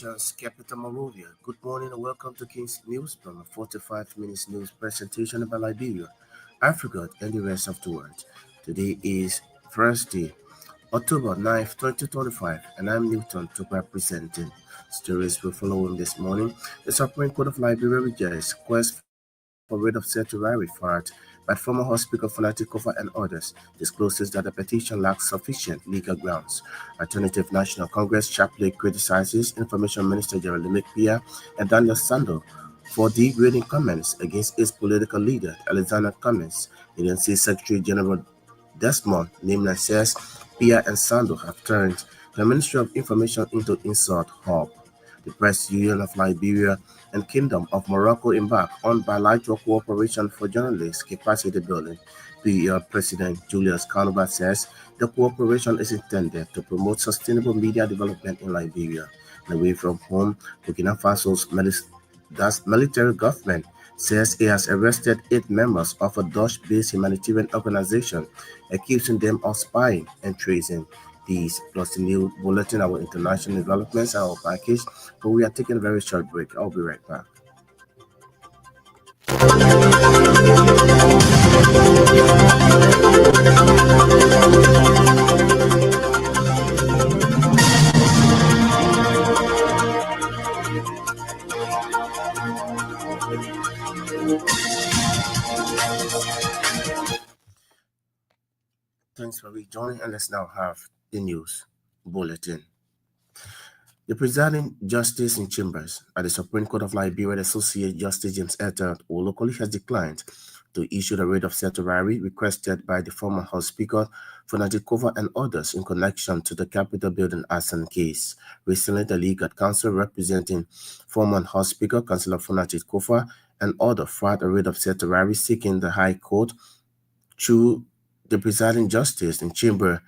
nation's capital, Monrovia. Good morning and welcome to King's News from a 45 minutes news presentation about Liberia, Africa, and the rest of the world. Today is Thursday, October 9th, 2025, and I'm Newton to presenting. Stories we're following this morning. The Supreme Court of Liberia rejects quest for rid of Setuari fired by former Hospital Fanatic Kofa and others, discloses that the petition lacks sufficient legal grounds. Alternative National Congress sharply criticizes Information Minister Jeremy Pia and Daniel Sando for degrading comments against its political leader, Alexander Cummings. ANC Secretary General Desmond Nimna says Pia and Sando have turned the Ministry of Information into insult hub. The Press Union of Liberia and Kingdom of Morocco embark on bilateral cooperation for journalists capacity building. PER President Julius Kanova says the cooperation is intended to promote sustainable media development in Liberia. And away from home, Burkina Faso's military government says it has arrested 8 members of a Dutch-based humanitarian organization, accusing them of spying and treason. These plus the new bulletin, our international developments, our package, but we are taking a very short break. I'll be right back. Thanks for rejoining, and let's now have the news bulletin. The presiding justice in chambers at the Supreme Court of Liberia, Associate Justice James Etta locally has declined to issue the writ of certiorari requested by the former House Speaker, Fanatikova, and others in connection to the Capitol building arson case. Recently, the legal counsel representing former House Speaker, Councillor Fanatikova, and others filed a writ of certiorari seeking the High Court through the presiding justice in chamber,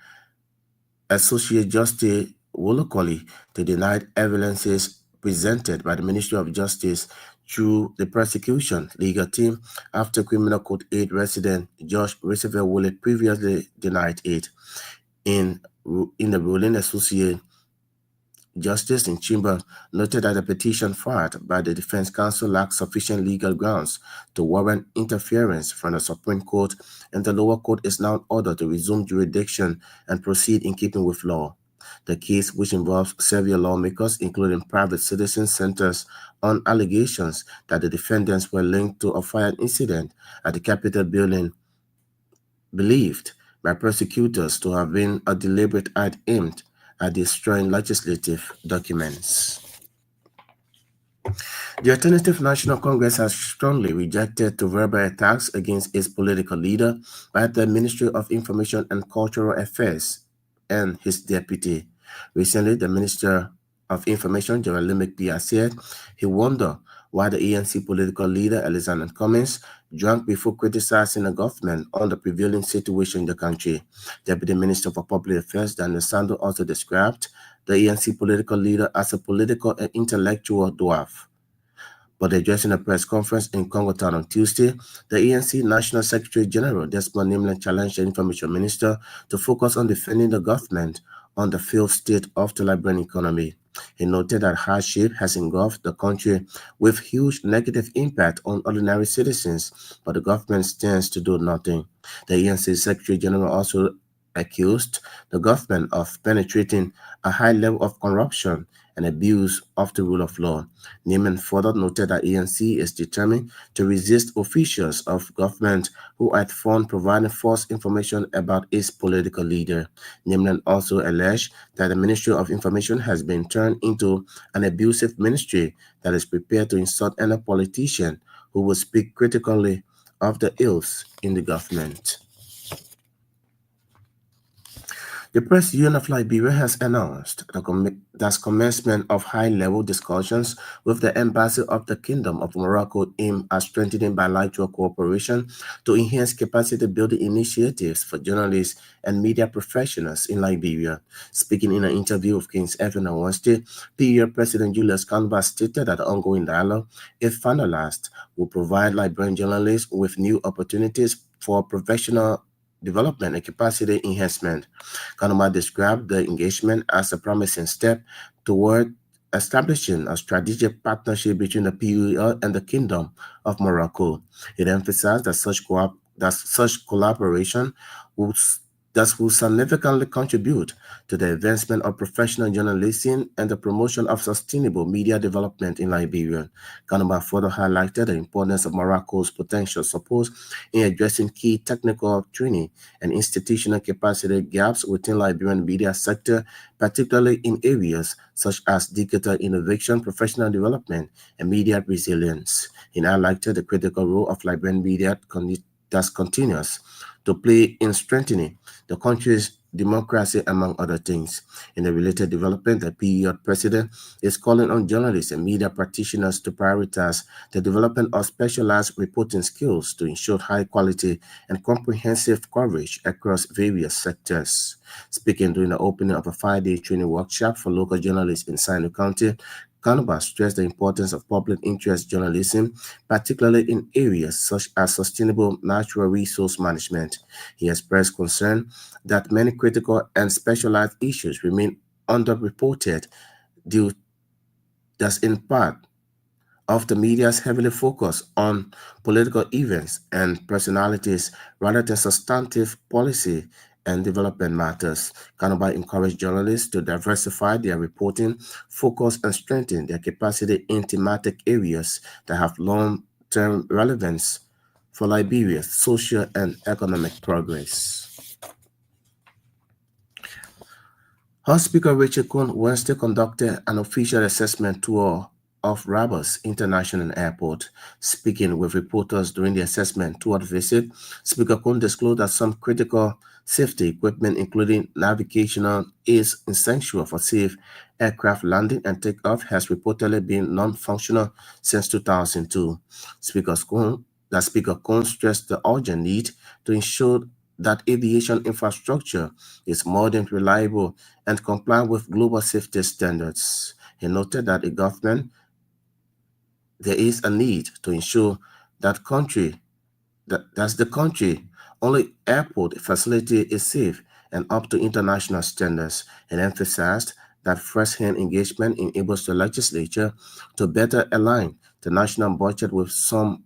Associate Justice locally, to deny evidences presented by the Ministry of Justice through the prosecution legal team after Criminal Court 8 resident George Roosevelt Woolley previously denied it. In the ruling, Associate Justice in chamber noted that the petition filed by the defense counsel lacked sufficient legal grounds to warrant interference from the Supreme Court, and the lower court is now ordered to resume jurisdiction and proceed in keeping with law. The case, which involves several lawmakers, including private citizens, centers on allegations that the defendants were linked to a fire incident at the Capitol building, believed by prosecutors to have been a deliberate act aimed at destroying legislative documents. The Alternative National Congress has strongly rejected the verbal attacks against its political leader by the Ministry of Information and Cultural Affairs and his deputy. Recently, the Minister of Information, Jeremy Pia, said he wondered why the ANC political leader, Alexander Cummings, drank before criticizing the government on the prevailing situation in the country. Deputy Minister for Public Affairs, Daniel Sando, also described the ANC political leader as a political and intellectual dwarf. But addressing a press conference in Congo Town on Tuesday, the ANC National Secretary General Desmond Nimna challenged the Information Minister to focus on defending the government on the failed state of the Liberian economy. He noted that hardship has engulfed the country with huge negative impact on ordinary citizens, but the government stands to do nothing. The ANC Secretary General also accused the government of penetrating a high level of corruption and abuse of the rule of law. Neiman further noted that ANC is determined to resist officials of government who had found providing false information about its political leader. Neiman also alleged that the Ministry of Information has been turned into an abusive ministry that is prepared to insult any politician who will speak critically of the ills in the government. The Press Union of Liberia has announced the commencement of high-level discussions with the Embassy of the Kingdom of Morocco aimed at strengthening bilateral cooperation to enhance capacity-building initiatives for journalists and media professionals in Liberia. Speaking in an interview with King's FM on Wednesday, PER President Julius Kanova stated that the ongoing dialogue, if finalized, will provide Liberian journalists with new opportunities for professional development and capacity enhancement. Kanoma described the engagement as a promising step toward establishing a strategic partnership between the PUE and the Kingdom of Morocco. It emphasized that such collaboration would that will significantly contribute to the advancement of professional journalism and the promotion of sustainable media development in Liberia. Kanumba further highlighted the importance of Morocco's potential support in addressing key technical training and institutional capacity gaps within Liberian media sector, particularly in areas such as digital innovation, professional development, and media resilience. He highlighted the critical role of Liberian media that continues to play in strengthening the country's democracy, among other things. In a related development, the PEO president is calling on journalists and media practitioners to prioritize the development of specialized reporting skills to ensure high quality and comprehensive coverage across various sectors. Speaking during the opening of a 5-day training workshop for local journalists in Sino County, Kanumba stressed the importance of public interest journalism, particularly in areas such as sustainable natural resource management. He expressed concern that many critical and specialized issues remain underreported due thus in part of the media's heavily focus on political events and personalities rather than substantive policy and development matters. Kanumba encouraged journalists to diversify their reporting, focus, and strengthen their capacity in thematic areas that have long-term relevance for Liberia's social and economic progress. House Speaker Richard Kuhn Wednesday conducted an official assessment tour of Rabas International Airport. Speaking with reporters during the assessment tour visit, Speaker Kuhn disclosed that some critical safety equipment, including navigational aids essential for safe aircraft landing and takeoff, has reportedly been non-functional since 2002. Speaker Kuhn stressed the urgent need to ensure that aviation infrastructure is modern, reliable, and compliant with global safety standards. He noted that there is a need to ensure that the country only airport facility is safe and up to international standards, and emphasized that first-hand engagement enables the legislature to better align the national budget with some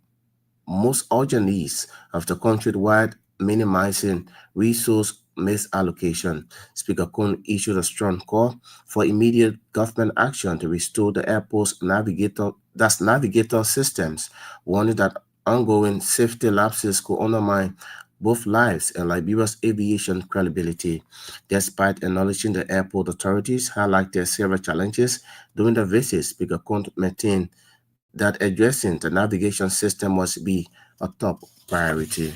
most urgent needs of the country while minimizing resource misallocation. Speaker Kuhn issued a strong call for immediate government action to restore the airport's navigator systems, warning that ongoing safety lapses could undermine both lives and Liberia's aviation credibility. Despite acknowledging the airport authorities highlighted several challenges during the visit, Speaker Kuhn maintained that addressing the navigation system must be a top priority.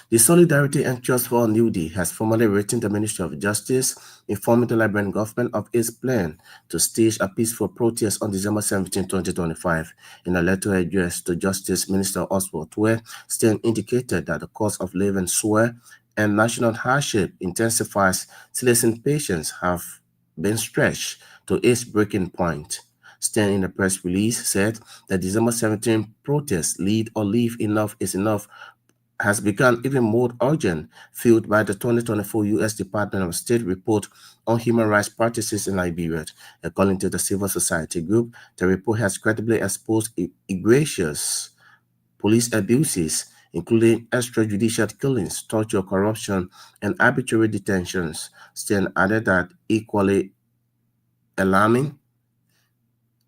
The Solidarity and Trust for a New Day has formally written the Ministry of Justice, informing the Liberian government of its plan to stage a peaceful protest on December 17, 2025. In a letter addressed to Justice Minister Oswald Tuwe, Stein indicated that the cost of living soar and national hardship intensifies, citizen patients have been stretched to its breaking point. Stein, in a press release, said the December 17 protest, Lead or Leave Enough is Enough, has become even more urgent, fueled by the 2024 U.S. Department of State report on human rights practices in Liberia. According to the civil society group, the report has credibly exposed egregious police abuses, including extrajudicial killings, torture, corruption, and arbitrary detentions. Stein added that equally alarming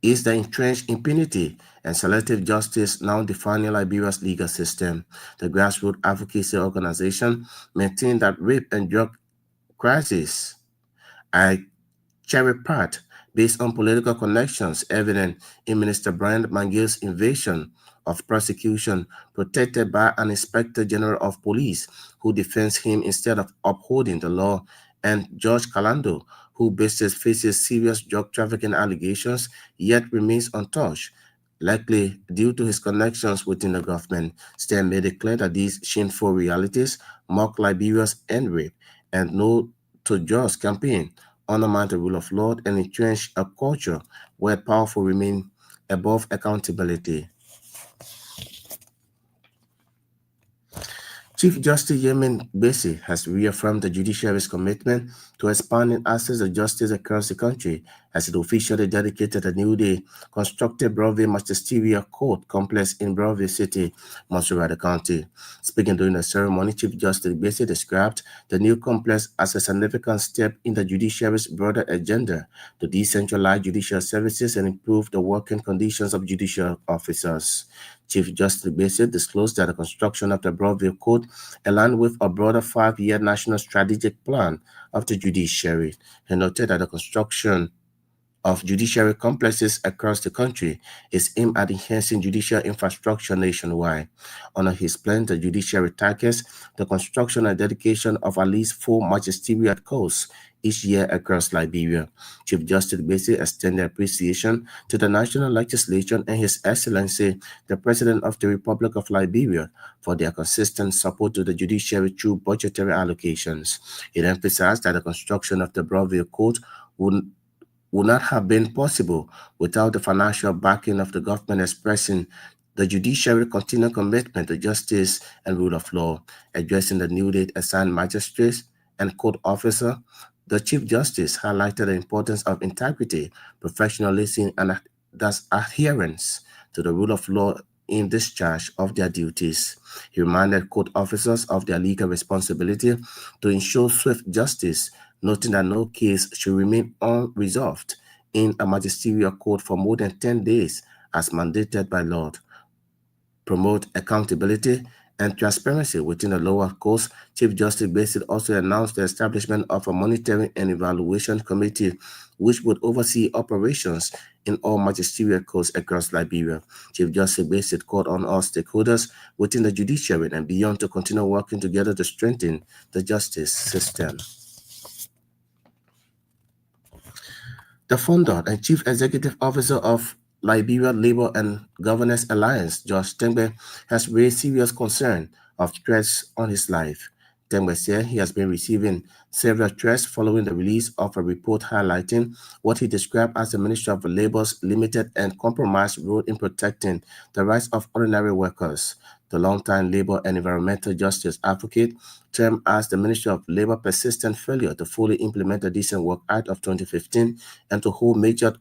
is the entrenched impunity and selective justice now defining Liberia's legal system. The grassroots advocacy organization maintained that rape and drug crises are cherry part based on political connections evident in Minister Brian Mangiel's invasion of prosecution, protected by an inspector general of police who defends him instead of upholding the law, and George Calando, who faces serious drug trafficking allegations yet remains untouched, likely due to his connections within the government. Stein made it clear that these shameful realities mark Liberia's end rape and No to Just campaign undermine the rule of law and entrench a culture where powerful remain above accountability. Chief Justice Yemen Gbese has reaffirmed the judiciary's commitment to expanding access to justice across the country as it officially dedicated a newly constructed Broadway Magisterial Court complex in Broadway City, Montserrat County. Speaking during the ceremony, Chief Justice Gbese described the new complex as a significant step in the judiciary's broader agenda to decentralize judicial services and improve the working conditions of judicial officers. Chief Justice Gbese disclosed that the construction of the Broadway Court aligned with a broader 5-year national strategic plan of the judiciary. He noted that the construction of judiciary complexes across the country is aimed at enhancing judicial infrastructure nationwide. Under his plan, the judiciary targets the construction and dedication of at least 4 magisterial courts each year across Liberia. Chief Justice Gbese extended appreciation to the National Legislature and His Excellency, the President of the Republic of Liberia, for their consistent support to the judiciary through budgetary allocations. It emphasized that the construction of the Broadway Court would not have been possible without the financial backing of the government, expressing the judiciary's continued commitment to justice and rule of law. Addressing the newly assigned magistrates and court officer, the Chief Justice highlighted the importance of integrity, professionalism, and thus adherence to the rule of law in discharge of their duties. He reminded court officers of their legal responsibility to ensure swift justice, noting that no case should remain unresolved in a magisterial court for more than 10 days as mandated by law. Promote accountability and transparency within the lower courts. Chief Justice Gbese also announced the establishment of a monitoring and evaluation committee which would oversee operations in all magisterial courts across Liberia. Chief Justice Gbese called on all stakeholders within the judiciary and beyond to continue working together to strengthen the justice system. The founder and chief executive officer of Liberia Labor and Governance Alliance, George Tengbe, has raised serious concern of threats on his life. Tengbe said he has been receiving several threats following the release of a report highlighting what he described as the Ministry of Labor's limited and compromised role in protecting the rights of ordinary workers. The longtime labor and environmental justice advocate termed as the Ministry of Labor's persistent failure to fully implement the Decent Work Act of 2015 and to hold major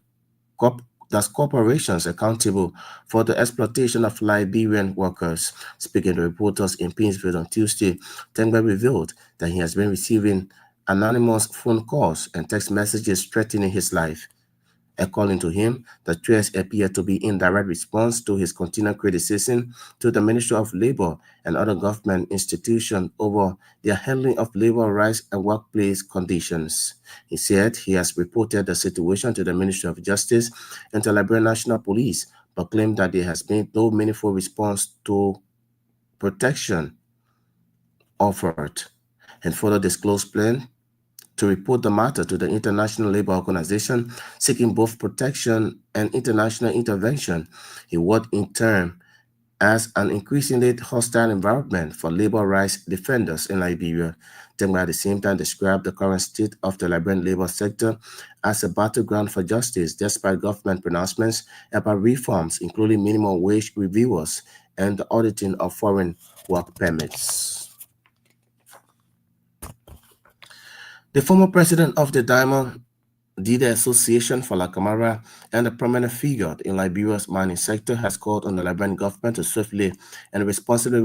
corporations accountable for the exploitation of Liberian workers. Speaking to reporters in Painesville on Tuesday, Tengbe revealed that he has been receiving anonymous phone calls and text messages threatening his life. According to him, the threats appear to be in direct response to his continued criticism to the Ministry of Labor and other government institutions over their handling of labor rights and workplace conditions. He said he has reported the situation to the Ministry of Justice and to Liberian National Police, but claimed that there has been no meaningful response to protection offered, and further disclosed plan to report the matter to the International Labour Organization, seeking both protection and international intervention in what in turn as an increasingly hostile environment for labor rights defenders in Liberia. Tengbe at the same time described the current state of the Liberian labor sector as a battleground for justice, despite government pronouncements about reforms, including minimum wage reviewers and the auditing of foreign work permits. The former president of the Diamond Dida Association for La Camara and a prominent figure in Liberia's mining sector has called on the Liberian government to swiftly and responsibly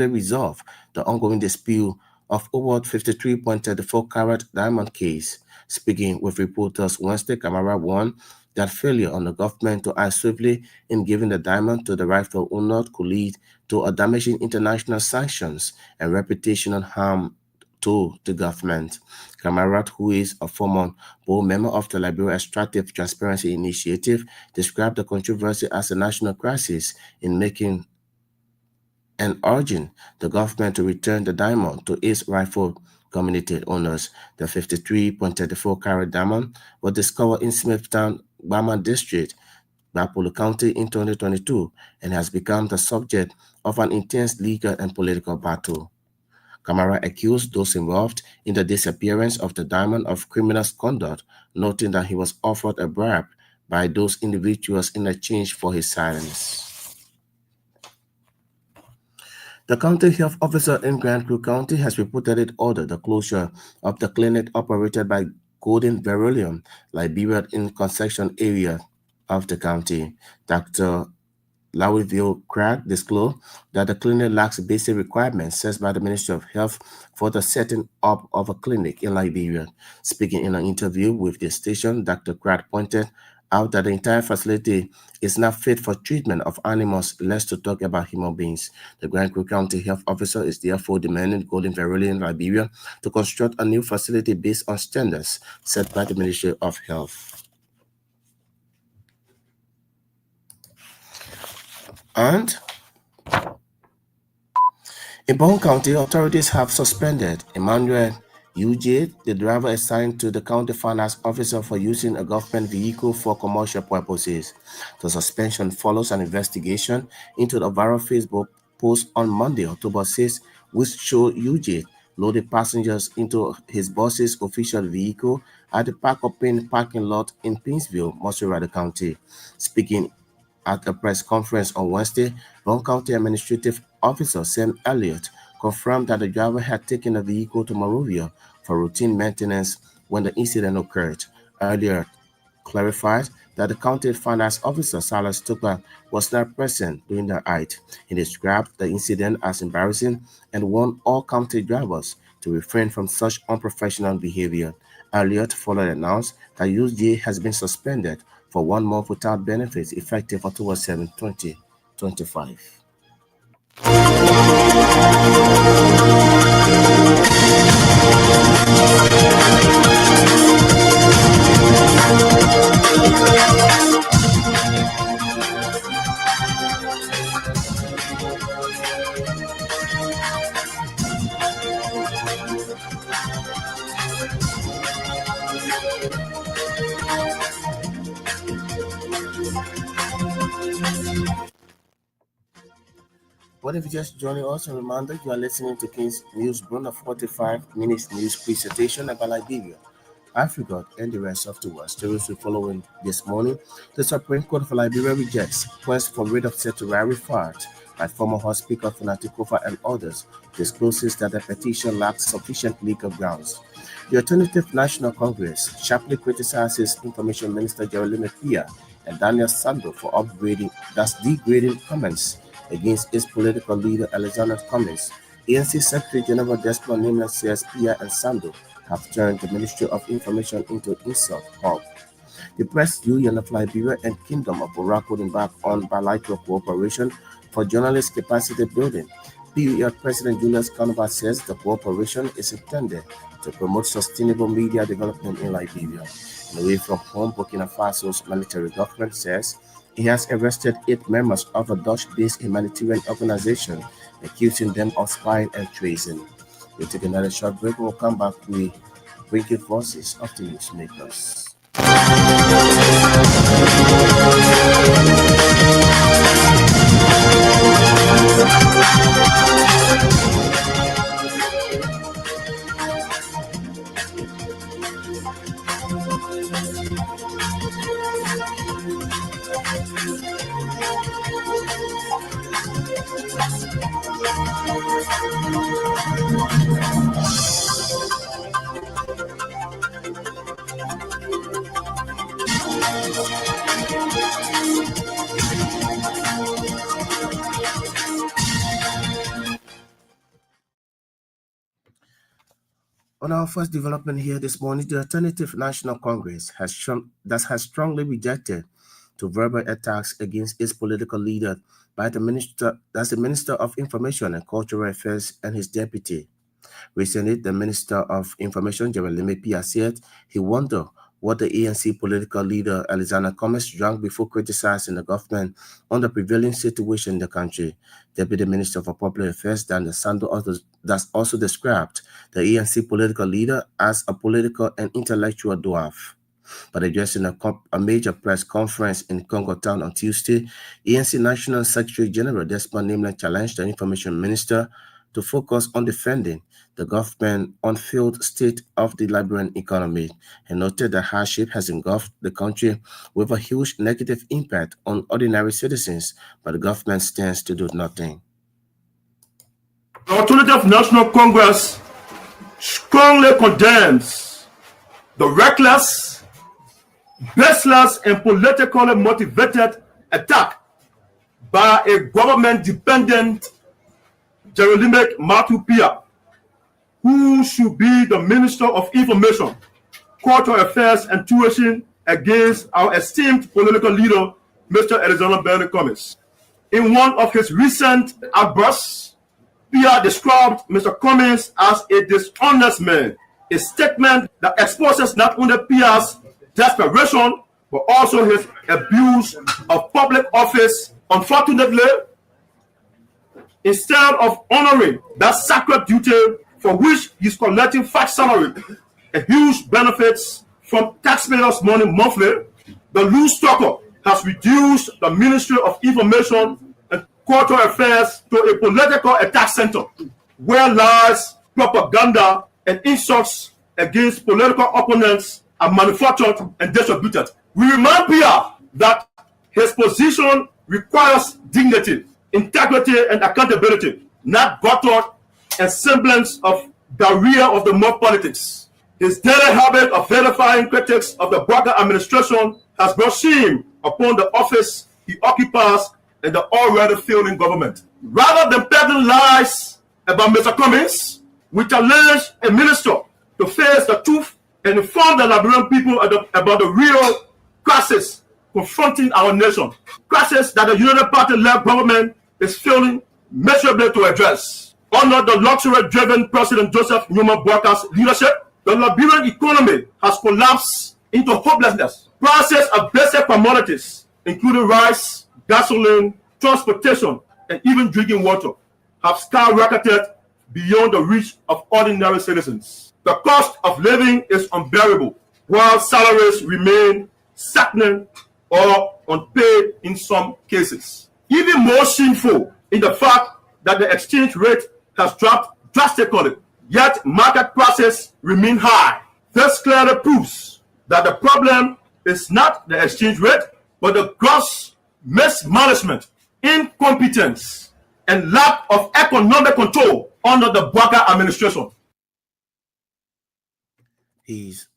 resolve the ongoing dispute of over 53.34-carat diamond case. Speaking with reporters Wednesday, Camara warned that failure on the government to act swiftly in giving the diamond to the rightful owner could lead to a damaging international sanctions and reputational harm to the government. Camara, who is a former board member of the Liberia Extractive Transparency Initiative, described the controversy as a national crisis in making and urging the government to return the diamond to its rightful community owners. The 53.34-carat diamond was discovered in Smithtown, Bama District, Bapolo County in 2022 and has become the subject of an intense legal and political battle. Camara accused those involved in the disappearance of the diamond of criminal conduct, noting that he was offered a bribe by those individuals in exchange for his silence. The county health officer in Grand Creek County has reportedly ordered the closure of the clinic operated by Golden Beryllium, Liberia in concession area of the county. Dr. Lowryville Craig disclosed that the clinic lacks basic requirements set by the Ministry of Health for the setting up of a clinic in Liberia. Speaking in an interview with the station, Dr. Craig pointed out that the entire facility is not fit for treatment of animals, less to talk about human beings. The Grand Creek County Health Officer is therefore demanding Golden Valley in Liberia to construct a new facility based on standards set by the Ministry of Health. And in Broom County, authorities have suspended Emmanuel UJ, the driver assigned to the county finance officer for using a government vehicle for commercial purposes. The suspension follows an investigation into the viral Facebook post on Monday, October 6, which showed UJ loaded passengers into his boss's official vehicle at the Park of Payne parking lot in Pinsville, Mussurada County. Speaking at a press conference on Wednesday, Brown County Administrative Officer Sam Elliott confirmed that the driver had taken the vehicle to Monrovia for routine maintenance when the incident occurred. Elliott clarified that the county finance officer, Silas Tucker, was not present during the act. He described the incident as embarrassing and warned all county drivers to refrain from such unprofessional behavior. Elliott further announced that UJ has been suspended for 1 month without benefits effective October 7, 2025. What if you just joining us? A reminder you are listening to King's News Broom, a 45 minutes news presentation about Liberia, Africa, and the rest of the world. Stories we following this morning. The Supreme Court of Liberia rejects request for writ of certiorari filed by former House Speaker Fanati Kofa and others, discloses that the petition lacks sufficient legal grounds. The Alternative National Congress sharply criticizes Information Minister Jeremy Pia and Daniel Sando for degrading comments against its political leader Alexander Cummings. ANC Secretary General Desmond Nina says Pia and Sando have turned the Ministry of Information into insult hub. The Press Union of Liberia and Kingdom of Morocco embarked on bilateral cooperation for journalist capacity building. PUR President Julius Canova says the cooperation is intended to promote sustainable media development in Liberia. And away from home, Burkina Faso's military government says it has arrested 8 members of a Dutch-based humanitarian organization, accusing them of spying and treason. We'll take another short break and we'll come back with breaking voices of the newsmakers. On our first development here this morning, the Alternative National Congress has strongly rejected to verbal attacks against its political leader by the Minister of Information and Cultural Affairs and his deputy. Recently, the Minister of Information, Jeremy Pia, said he wondered what the ANC political leader Alexander Cummings drank before criticizing the government on the prevailing situation in the country. Deputy Minister for Public Affairs Daniel Sando also described the ANC political leader as a political and intellectual dwarf. But addressing a major press conference in Congo Town on Tuesday, ANC National Secretary General Desmond Nimlan challenged the Information Minister to focus on defending the government unfilled state of the Liberian economy and noted that hardship has engulfed the country with a huge negative impact on ordinary citizens, but the government stands to do nothing. The Alternative National Congress strongly condemns the reckless, baseless, and politically motivated attack by a government-dependent Jeremiah Matupia, who should be the Minister of Information, Cultural Affairs, and Tourism, against our esteemed political leader, Mr. Alexander Bernie Cummings. In one of his recent outbursts, Pia described Mr. Cummings as a dishonest man, a statement that exposes not only Pia's desperation, but also his abuse of public office. Unfortunately, instead of honoring that sacred duty for which he's collecting fat salary and huge benefits from taxpayers' money monthly, the loose talker has reduced the Ministry of Information and Cultural Affairs to a political attack center where lies, propaganda, and insults against political opponents are manufactured and distributed. We remind Pia that his position requires dignity, integrity, and accountability, not gutter and semblance of barrier of the mob politics. His daily habit of vilifying critics of the Barker administration has brought shame upon the office he occupies in the already failing government. Rather than peddling lies about Mr. Cummings, we challenge a minister to face the truth and inform the Liberian people about the real crisis confronting our nation. Crisis that the United Party-led government is failing miserably to address. Under the luxury-driven President Joseph Newman Barker's leadership, the Liberian economy has collapsed into hopelessness. Prices of basic commodities, including rice, gasoline, transportation, and even drinking water, have skyrocketed beyond the reach of ordinary citizens. The cost of living is unbearable, while salaries remain stagnant or unpaid in some cases. Even more shameful is the fact that the exchange rate has dropped drastically, yet market prices remain high. This clearly proves that the problem is not the exchange rate, but the gross mismanagement, incompetence, and lack of economic control under the Barker administration. He's